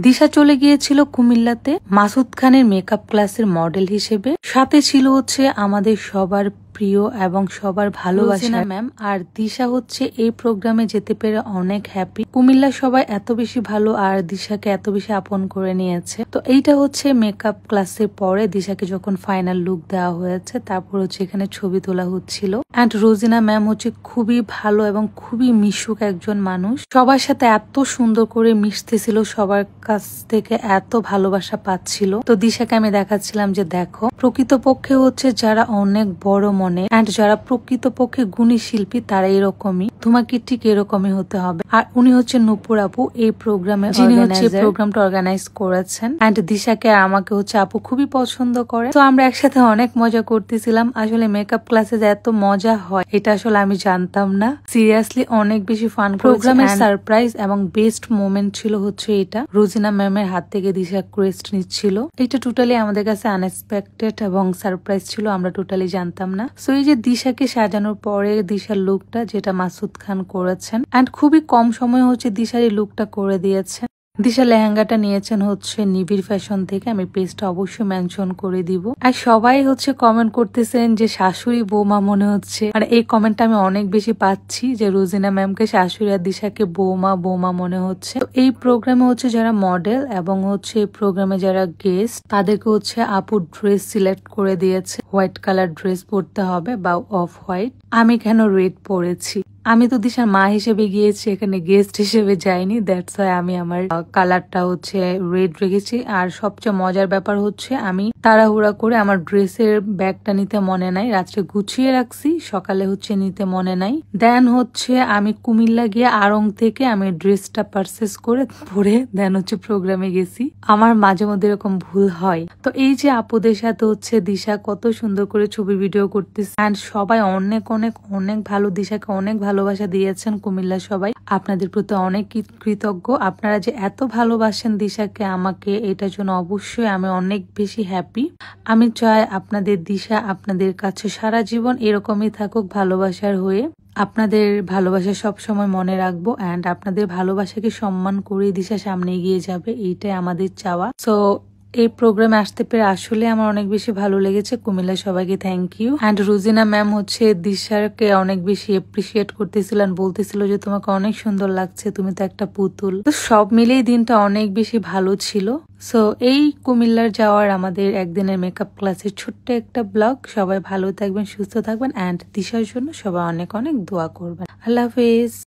দিশা চলে গিয়েছিল কুমিল্লাতে মাসুদ খানের মেকআপ ক্লাসের মডেল হিসেবে। সাথে ছিল হচ্ছে আমাদের সবার প্রিয় এবং সবার ভালোবাসা ম্যাম। আর দিশা হচ্ছে এই প্রোগ্রামে যেতে পেরে অনেক হ্যাপি। কুমিল্লা সবাই এত বেশি ভালো আর দিশাকে এত বেশি আপন করে নিয়েছে। তো এইটা হচ্ছে মেকআপ ক্লাসের পরে দিশাকে যখন ফাইনাল লুক দেওয়া হয়েছে, তারপর হচ্ছে এখানে ছবি তোলা হচ্ছিল। অ্যান্ড রোজিনা ম্যাম হচ্ছে খুবই ভালো এবং খুবই মিশুক একজন মানুষ। সবার সাথে এত সুন্দর করে মিশতেছিল, সবার কাছ থেকে এত ভালোবাসা পাচ্ছিল। তো দিশাকে আমি দেখাচ্ছিলাম যে দেখো, প্রকৃতপক্ষে হচ্ছে যারা অনেক বড় মনে এন্ড যারা প্রকৃতপক্ষে গুণী শিল্পী তারা এরকমই, তোমাকে ঠিক এরকমই হতে হবে। আর উনি হচ্ছে নূপুর আপু, এই প্রোগ্রামে যিনি হচ্ছে প্রোগ্রামটা অর্গানাইজ করেছেন। এন্ড দিশাকে আমাকে হচ্ছে আপু খুবই পছন্দ করে। তো আমরা একসাথে অনেক মজা করতেছিলাম। আসলে মেকআপ ক্লাসে যে এত মজা হয় এটা আসলে আমি জানতাম না। সিরিয়াসলি অনেক বেশি ফান। প্রোগ্রামের সারপ্রাইজ এবং বেস্ট মোমেন্ট ছিল হচ্ছে এটা, রোজিনা ম্যামের হাত থেকে দিশা ক্রেস্ট নিচ্ছিল। এটা টোটালি আমাদের কাছে আনএক্সপেক্টেড এবং সারপ্রাইজ ছিল, আমরা টোটালি জানতাম না। সো এই যে দিশাকে সাজানোর পরে দিশার লুকটা যেটা মাসুদ খান করেছেন, এন্ড খুবই কম সময়ে হচ্ছে দিশার এই লুকটা করে দিয়েছে। দিশা লেহেঙ্গাটা নিয়েছেন হচ্ছে নিবিড় ফ্যাশন থেকে, আমি পেজটা অবশ্যই মেনশন করে দিব। আর সবাই হচ্ছে কমেন্ট করতেছেন যে শাশুড়ি বৌমা মনে হচ্ছে। আর এই কমেন্টটা আমি অনেক বেশি পাচ্ছি যে রোজিনা ম্যামকে শাশুড়ি আর দিশাকে বৌমা বৌমা মনে হচ্ছে। তো এই প্রোগ্রামে হচ্ছে যারা মডেল এবং হচ্ছে এই প্রোগ্রামে যারা গেস্ট, তাদেরকে হচ্ছে আপু ড্রেস সিলেক্ট করে দিয়েছে। হোয়াইট কালার ড্রেস পরতে হবে বা অফ হোয়াইট। আমি কেন রেড পরেছি, আমি তো দিশার মা হিসেবে গিয়েছি, এখানে গেস্ট হিসেবে যাইনি। দ্যাটস ওয়াই আমি আমার কালারটা হচ্ছে রেড রেখেছি। আর সবচেয়ে মজার ব্যাপার হচ্ছে আমি তাড়াহুড়া করে আমার ড্রেসের ব্যাগটা নিতে মনে নাই, রাত্রে গুছিয়ে রাখছি, সকালে হচ্ছে নিতে মনে নাই। দেন হচ্ছে আমি কুমিল্লা গিয়ে আড়ং থেকে আমি ড্রেসটা পারচেস করে পরে দেন হচ্ছে প্রোগ্রামে গেছি। আমার মাঝে মধ্যে এরকম ভুল হয়। তো এই যে আপুদের সাথে হচ্ছে দিশা কত সুন্দর করে ছবি ভিডিও করতেছে, এন্ড সবাই অনেক অনেক অনেক ভালো, দিশাকে অনেক ভালোবাসা দিয়েছেন কুমিল্লা সবাই। আপনাদের প্রতি অনেক কৃতজ্ঞ, আপনারা যে এত ভালোবাসেন দিশাকে আমাকে, এটার জন্য অবশ্যই আমি অনেক বেশি হ্যাপি। আমি চাই আপনাদের দিশা আপনাদের কাছে সারা জীবন এরকমই থাকুক ভালোবাসার হয়ে। আপনাদের ভালোবাসা সব সময় মনে রাখবো এন্ড আপনাদের ভালোবাসাকে সম্মান করে দিশা সামনে এগিয়ে যাবে, এইটাই আমাদের চাওয়া। সো এই প্রোগ্রামে আসতে পেরে আসলে আমার অনেক বেশি ভালো লেগেছে। কুমিল্লা সবাইকে thank you. And Rozina ma'am হচ্ছে দিশাকে অনেক বেশি এপ্রিসিয়েট করতেছিলেন, বলতেছিল যে তোমাকে অনেক সুন্দর লাগছে, তুমি তো একটা পুতুল। তো সব মিলিয়ে দিনটা অনেক বেশি ভালো ছিল। সো এই কুমিল্লার যাওয়ার আমাদের একদিনের মেকআপ ক্লাসের ছোট্ট একটা ব্লগ। সবাই ভালো থাকবেন, সুস্থ থাকবেন এন্ড দিশার জন্য সবাই অনেক অনেক দোয়া করবেন। আল্লাহ হাফেজ।